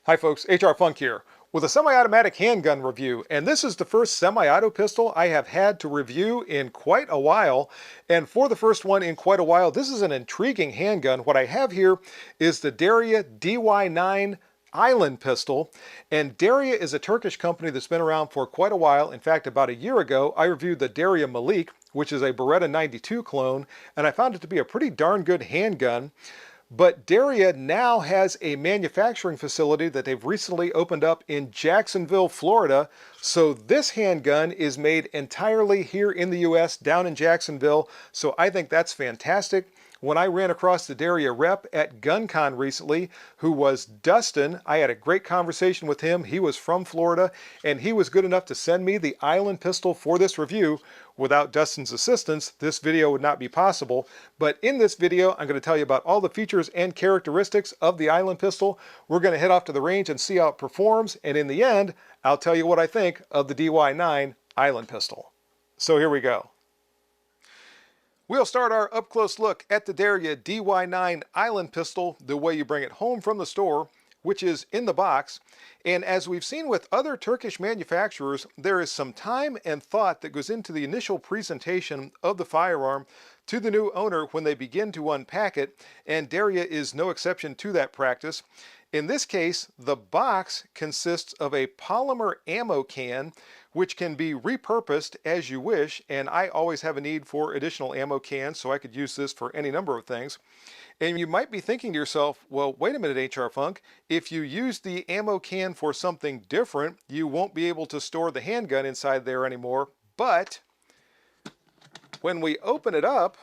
Hi folks, HR Funk here with a semi-automatic handgun review, and this is the first semi-auto pistol I have had to review in quite a while. And for the first one in quite a while, this is an intriguing handgun. What I have here is the Derya DY9 Island pistol, and Derya is a Turkish company that's been around for quite a while. In fact, about a year ago I reviewed the Derya Malik, which is a Beretta 92 clone, and I found it to be a pretty darn good handgun. But Derya now has a manufacturing facility that they've recently opened up in Jacksonville, Florida. So this handgun is made entirely here in the US, down in Jacksonville. So I think that's fantastic. When I ran across the Derya rep at GunCon recently, who was Dustin, I had a great conversation with him. He was from Florida, and he was good enough to send me the Island pistol for this review. Without Dustin's assistance, this video would not be possible. But in this video, I'm going to tell you about all the features and characteristics of the Island pistol. We're going to head off to the range and see how it performs. And in the end, I'll tell you what I think of the DY9 Island pistol. So here we go. We'll start our up-close look at the Derya DY9 Island pistol the way you bring it home from the store, which is in the box. And as we've seen with other Turkish manufacturers, there is some time and thought that goes into the initial presentation of the firearm to the new owner when they begin to unpack it, and Derya is no exception to that practice. In this case, the box consists of a polymer ammo can, which can be repurposed as you wish, and I always have a need for additional ammo cans, so I could use this for any number of things. And you might be thinking to yourself, well, wait a minute, HR Funk, if you use the ammo can for something different, you won't be able to store the handgun inside there anymore. But when we open it up,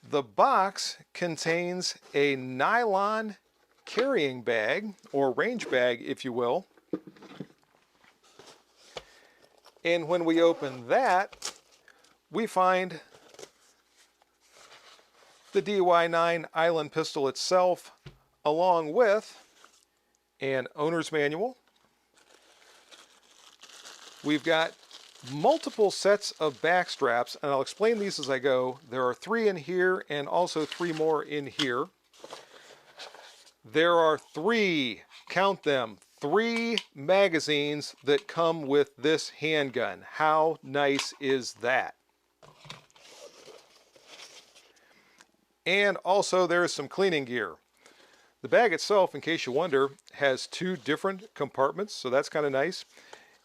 the box contains a nylon carrying bag, or range bag, if you will. And when we open that, we find the DY9 Island pistol itself, along with an owner's manual. We've got multiple sets of back straps, and I'll explain these as I go. There are 3 in here and also 3 more in here. There are 3, count them, 3 magazines that come with this handgun. How nice is that? And also there is some cleaning gear. The bag itself, in case you wonder, has 2 different compartments, so that's kind of nice.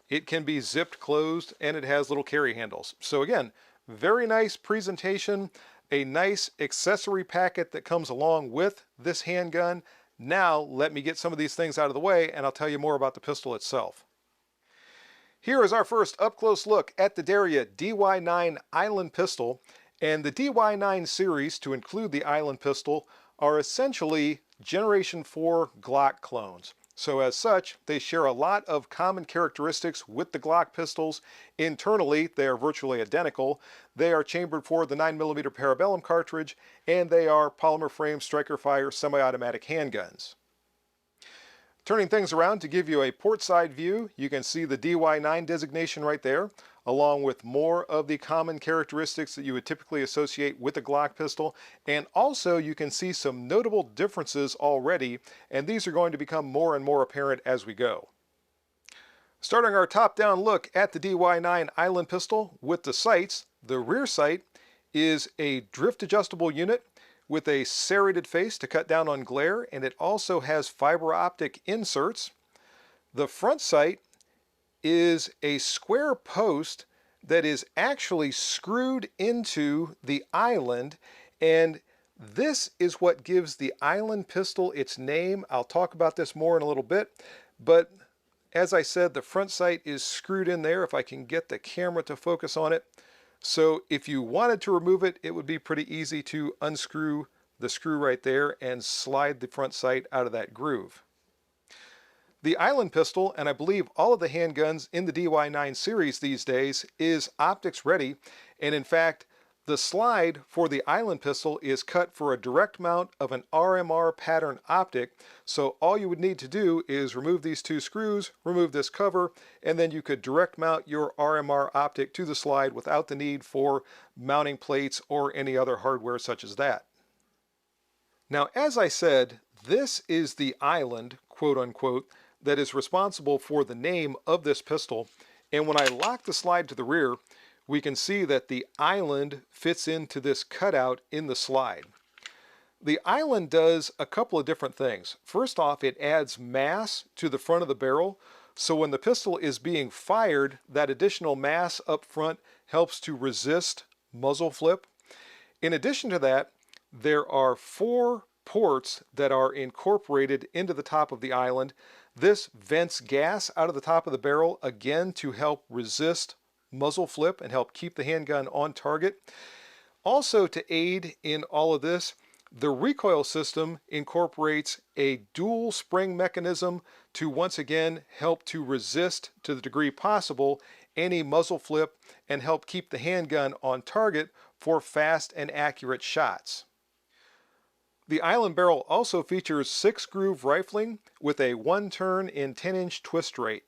It can be zipped closed, and it has little carry handles. So again, very nice presentation, a nice accessory packet that comes along with this handgun. Now let me get some of these things out of the way, and I'll tell you more about the pistol itself. Here is our first up-close look at the Derya DY9 Island pistol. And the DY9 series, to include the Island pistol, are essentially Generation 4 Glock clones. So as such, they share a lot of common characteristics with the Glock pistols. Internally, they are virtually identical. They are chambered for the 9mm Parabellum cartridge, and they are polymer frame striker fire semi-automatic handguns. Turning things around to give you a port side view, you can see the DY9 designation right there, along with more of the common characteristics that you would typically associate with a Glock pistol. And also you can see some notable differences already, and these are going to become more and more apparent as we go. Starting our top-down look at the DY9 Island pistol with the sights, the rear sight is a drift adjustable unit with a serrated face to cut down on glare, and it also has fiber optic inserts. The front sight is a square post that is actually screwed into the Island, and this is what gives the Island pistol its name. I'll talk about this more in a little bit, but as I said, the front sight is screwed in there, if I can get the camera to focus on it. So if you wanted to remove it, it would be pretty easy to unscrew the screw right there and slide the front sight out of that groove. The Island pistol, and I believe all of the handguns in the DY9 series these days, is optics ready. And in fact, the slide for the Island pistol is cut for a direct mount of an RMR pattern optic. So all you would need to do is remove these 2 screws, remove this cover, and then you could direct mount your RMR optic to the slide without the need for mounting plates or any other hardware such as that. Now, as I said, This is the island, quote unquote, that is responsible for the name of this pistol. And when I lock the slide to the rear, we can see that the island fits into this cutout in the slide. The island does a couple of different things. First off, it adds mass to the front of the barrel, so when the pistol is being fired, that additional mass up front helps to resist muzzle flip. In addition to that, there are 4 ports that are incorporated into the top of the island. This vents gas out of the top of the barrel, again to help resist muzzle flip and help keep the handgun on target. Also, to aid in all of this, the recoil system incorporates a dual spring mechanism to once again help to resist, to the degree possible, any muzzle flip and help keep the handgun on target for fast and accurate shots. The Island barrel also features 6-groove rifling with a 1-turn in 10-inch twist rate.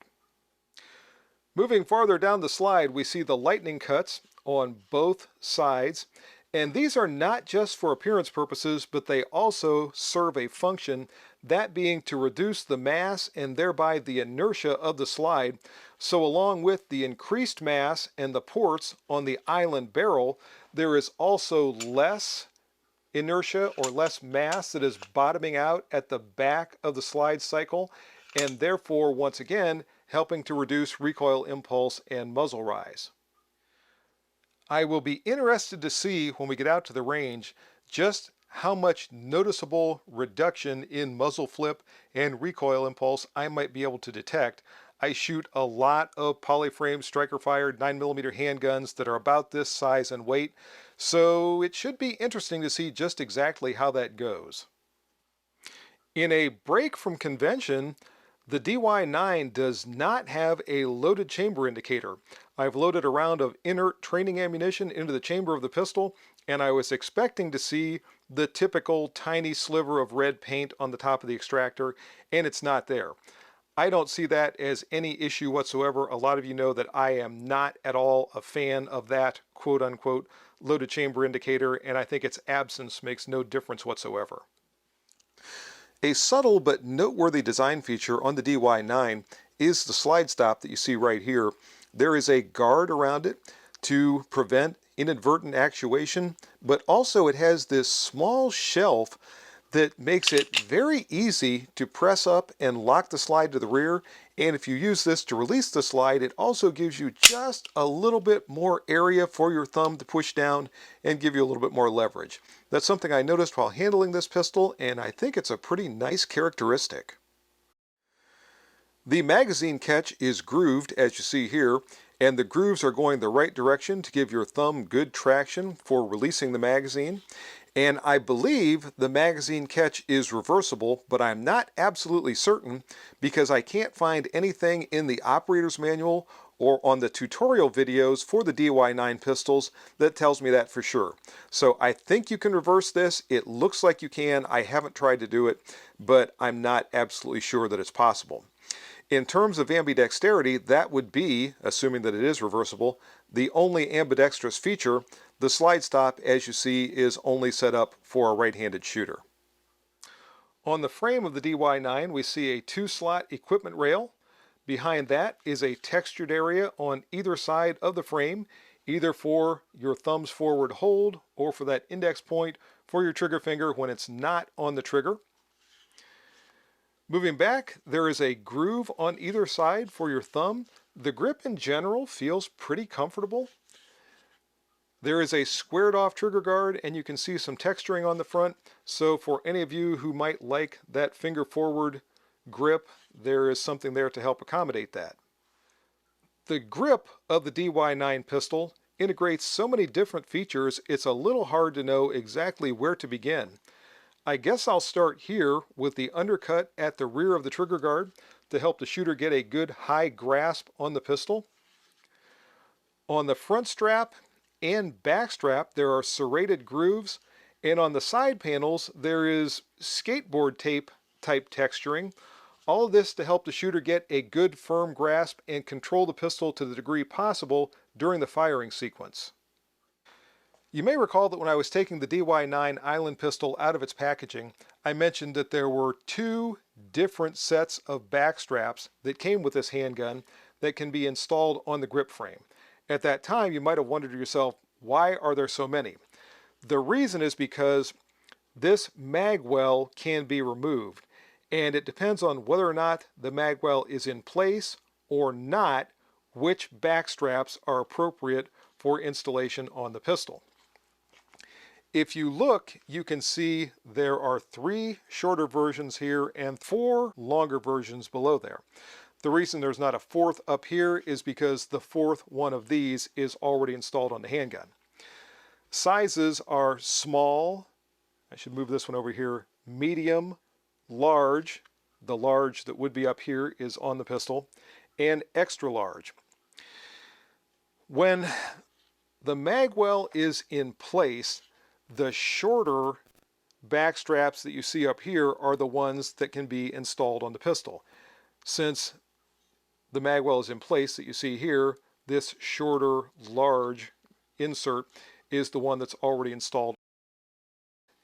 Moving farther down the slide, we see the lightning cuts on both sides. And these are not just for appearance purposes, but they also serve a function, that being to reduce the mass and thereby the inertia of the slide. So along with the increased mass and the ports on the Island barrel, there is also less inertia or less mass that is bottoming out at the back of the slide cycle, and therefore, once again, helping to reduce recoil impulse and muzzle rise. I will be interested to see when we get out to the range just how much noticeable reduction in muzzle flip and recoil impulse I might be able to detect. I shoot a lot of polyframe striker fired 9mm handguns that are about this size and weight, so it should be interesting to see just exactly how that goes. In a break from convention, the DY9 does not have a loaded chamber indicator. I've loaded a round of inert training ammunition into the chamber of the pistol, and I was expecting to see the typical tiny sliver of red paint on the top of the extractor, and it's not there. I don't see that as any issue whatsoever. A lot of you know that I am not at all a fan of that quote-unquote loaded chamber indicator, and I think its absence makes no difference whatsoever. A subtle but noteworthy design feature on the DY9 is the slide stop that you see right here. There is a guard around it to prevent inadvertent actuation, but also it has this small shelf that makes it very easy to press up and lock the slide to the rear. And if you use this to release the slide, it also gives you just a little bit more area for your thumb to push down and give you a little bit more leverage. That's something I noticed while handling this pistol, and I think it's a pretty nice characteristic. The magazine catch is grooved, as you see here, and the grooves are going the right direction to give your thumb good traction for releasing the magazine. And I believe the magazine catch is reversible, but I'm not absolutely certain because I can't find anything in the operator's manual or on the tutorial videos for the DY9 pistols that tells me that for sure. So I think you can reverse this. It looks like you can. I haven't tried to do it, but I'm not absolutely sure that it's possible. In terms of ambidexterity, that would be, assuming that it is reversible, the only ambidextrous feature. The slide stop, as you see, is only set up for a right-handed shooter. On the frame of the DY9, we see a 2-slot equipment rail. Behind that is a textured area on either side of the frame, either for your thumb's forward hold or for that index point for your trigger finger when it's not on the trigger. Moving back, there is a groove on either side for your thumb. The grip in general feels pretty comfortable. There is a squared off trigger guard, and you can see some texturing on the front. So for any of you who might like that finger forward grip, there is something there to help accommodate that. The grip of the DY9 pistol integrates so many different features, it's a little hard to know exactly where to begin. I guess I'll start here with the undercut at the rear of the trigger guard to help the shooter get a good high grasp on the pistol. On the front strap and back strap, there are serrated grooves, and on the side panels there is skateboard tape type texturing. All of this to help the shooter get a good firm grasp and control the pistol to the degree possible during the firing sequence. You may recall that when I was taking the DY9 Island pistol out of its packaging, I mentioned that there were two different sets of back straps that came with this handgun that can be installed on the grip frame. At that time, you might have wondered to yourself, why are there so many? The reason is because this mag well can be removed, and it depends on whether or not the mag well is in place or not, which back straps are appropriate for installation on the pistol. If you look, you can see there are 3 shorter versions here and 4 longer versions below there. The reason there's not a 4th up here is because the 4th one of these is already installed on the handgun. Sizes are small, I should move this one over here, medium, large, the large that would be up here is on the pistol, and extra large. When the mag well is in place, the shorter back straps that you see up here are the ones that can be installed on the pistol. Since the mag well is in place that you see here, this shorter, large insert is the one that's already installed.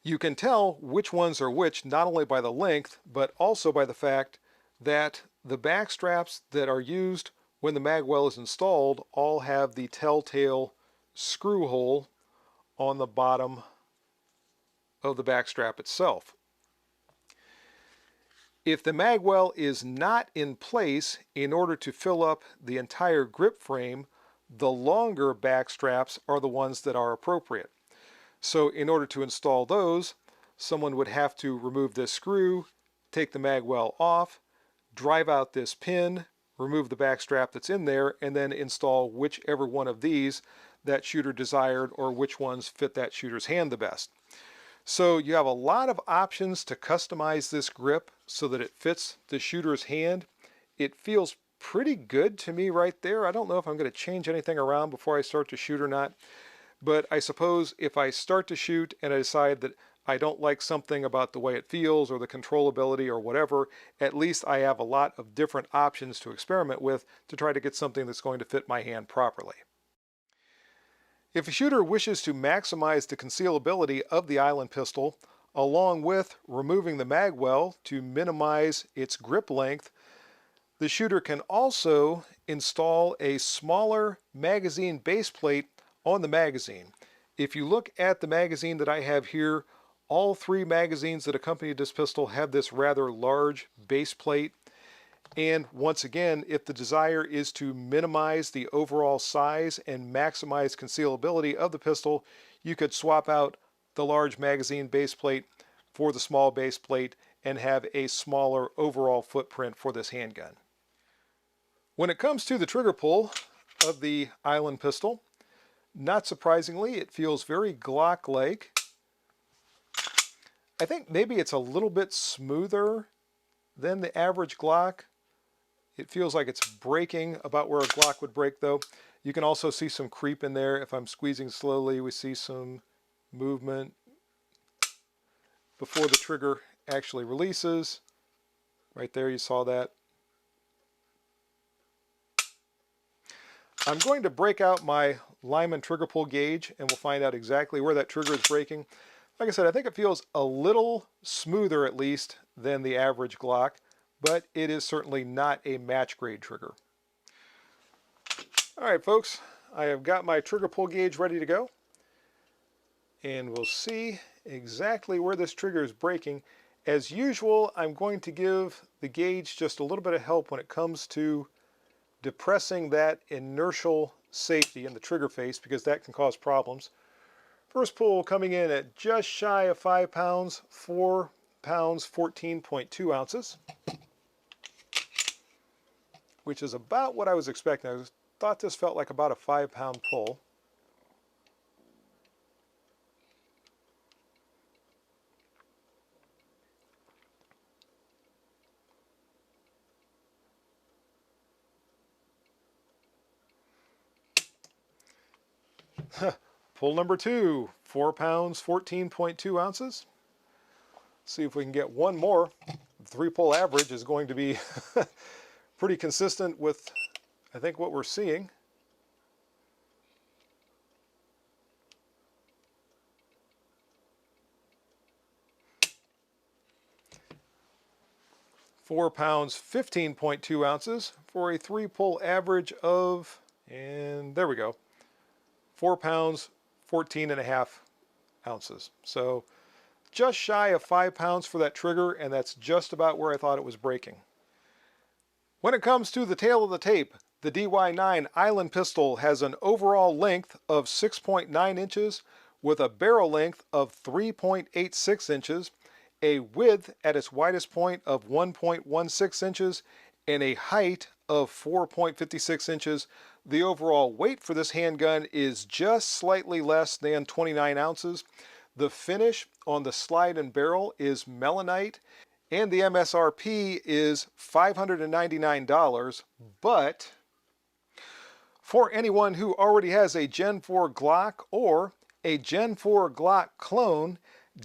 You can tell which ones are which not only by the length, but also by the fact that the back straps that are used when the mag well is installed all have the telltale screw hole on the bottom of the back strap itself. If the mag well is not in place, in order to fill up the entire grip frame, the longer back straps are the ones that are appropriate. So in order to install those, someone would have to remove this screw, take the mag well off, drive out this pin, remove the back strap that's in there, and then install whichever one of these that shooter desired or which ones fit that shooter's hand the best. So you have a lot of options to customize this grip so that it fits the shooter's hand. It feels pretty good to me right there. I don't know if I'm going to change anything around before I start to shoot or not. But I suppose if I start to shoot and I decide that I don't like something about the way it feels or the controllability or whatever, at least I have a lot of different options to experiment with to try to get something that's going to fit my hand properly. If a shooter wishes to maximize the concealability of the Island pistol, along with removing the mag well to minimize its grip length, the shooter can also install a smaller magazine base plate on the magazine. If you look at the magazine that I have here, all 3 magazines that accompany this pistol have this rather large base plate. And once again, if the desire is to minimize the overall size and maximize concealability of the pistol, you could swap out the large magazine base plate for the small base plate and have a smaller overall footprint for this handgun. When it comes to the trigger pull of the Island pistol, not surprisingly, it feels very Glock-like. I think maybe it's a little bit smoother than the average Glock. It feels like it's breaking about where a Glock would break though. You can also see some creep in there. If I'm squeezing slowly, we see some movement before the trigger actually releases. Right there, you saw that. I'm going to break out my Lyman trigger pull gauge and we'll find out exactly where that trigger is breaking. Like I said, I think it feels a little smoother at least than the average Glock, but it is certainly not a match grade trigger. All right, folks, I have got my trigger pull gauge ready to go, and we'll see exactly where this trigger is breaking. As usual, I'm going to give the gauge just a little bit of help when it comes to depressing that inertial safety in the trigger face, because that can cause problems. First pull coming in at just shy of 5 pounds, 4 pounds, 14.2 ounces, which is about what I was expecting. I thought this felt like about a 5-pound pull. Pull number 2, 4 pounds, 14.2 ounces. See if we can get one more. The 3-pull average is going to be pretty consistent with, I think, what we're seeing. 4 pounds, 15.2 ounces for a 3-pull average of, and there we go, 4 pounds, 14.5 ounces. So just shy of 5 pounds for that trigger, and that's just about where I thought it was breaking. When it comes to the tail of the tape, the DY9 Island pistol has an overall length of 6.9 inches with a barrel length of 3.86 inches, a width at its widest point of 1.16 inches, and a height of 4.56 inches. The overall weight for this handgun is just slightly less than 29 ounces. The finish on the slide and barrel is melanite, and the MSRP is $599, but for anyone who already has a Gen 4 Glock or a Gen 4 Glock clone,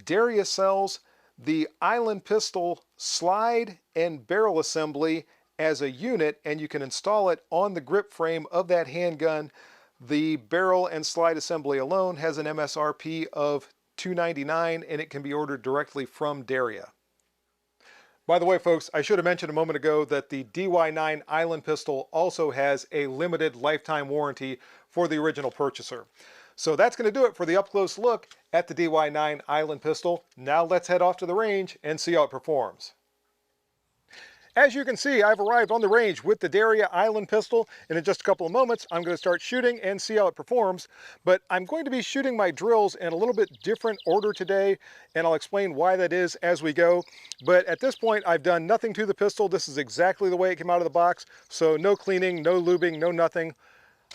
Derya sells the Island pistol slide and barrel assembly as a unit, and you can install it on the grip frame of that handgun. The barrel and slide assembly alone has an MSRP of $299, and it can be ordered directly from Derya. By the way, folks, I should have mentioned a moment ago that the DY9 Island pistol also has a limited lifetime warranty for the original purchaser. So that's going to do it for the up-close look at the DY9 Island pistol. Now let's head off to the range and see how it performs. As you can see, I've arrived on the range with the Derya Island pistol, and in just a couple of moments I'm going to start shooting and see how it performs. But I'm going to be shooting my drills in a little bit different order today, and I'll explain why that is as we go. But at this point I've done nothing to the pistol. This is exactly the way it came out of the box, so no cleaning, no lubing, no nothing.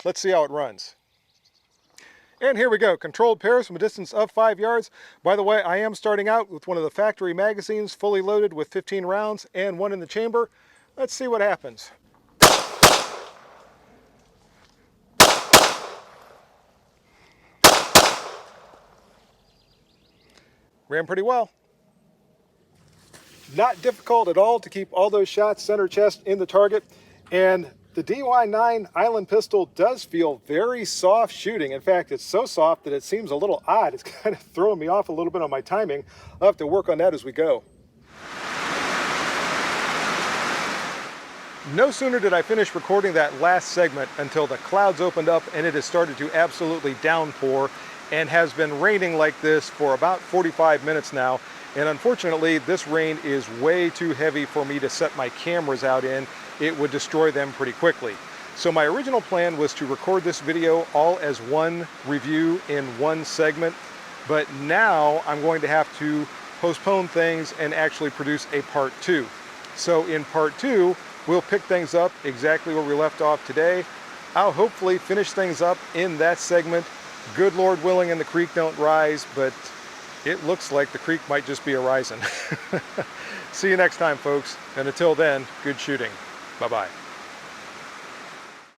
Let's see how it runs. And here we go, controlled pairs from a distance of 5 yards. By the way, I am starting out with one of the factory magazines, fully loaded with 15 rounds and one in the chamber. Let's see what happens. Ran pretty well. Not difficult at all to keep all those shots center chest in the target. And the DY9 Island pistol does feel very soft shooting. In fact, it's so soft that it seems a little odd. It's kind of throwing me off a little bit on my timing. I'll have to work on that as we go. No sooner did I finish recording that last segment until the clouds opened up and it has started to absolutely downpour and has been raining like this for about 45 minutes now. And unfortunately, this rain is way too heavy for me to set my cameras out in. It would destroy them pretty quickly. So my original plan was to record this video all as one review in one segment, but now I'm going to have to postpone things and actually produce a part 2. So in part 2, we'll pick things up exactly where we left off today. I'll hopefully finish things up in that segment. Good Lord willing and the creek don't rise, but it looks like the creek might just be a rising. See you next time, folks. And until then, good shooting. Bye-bye.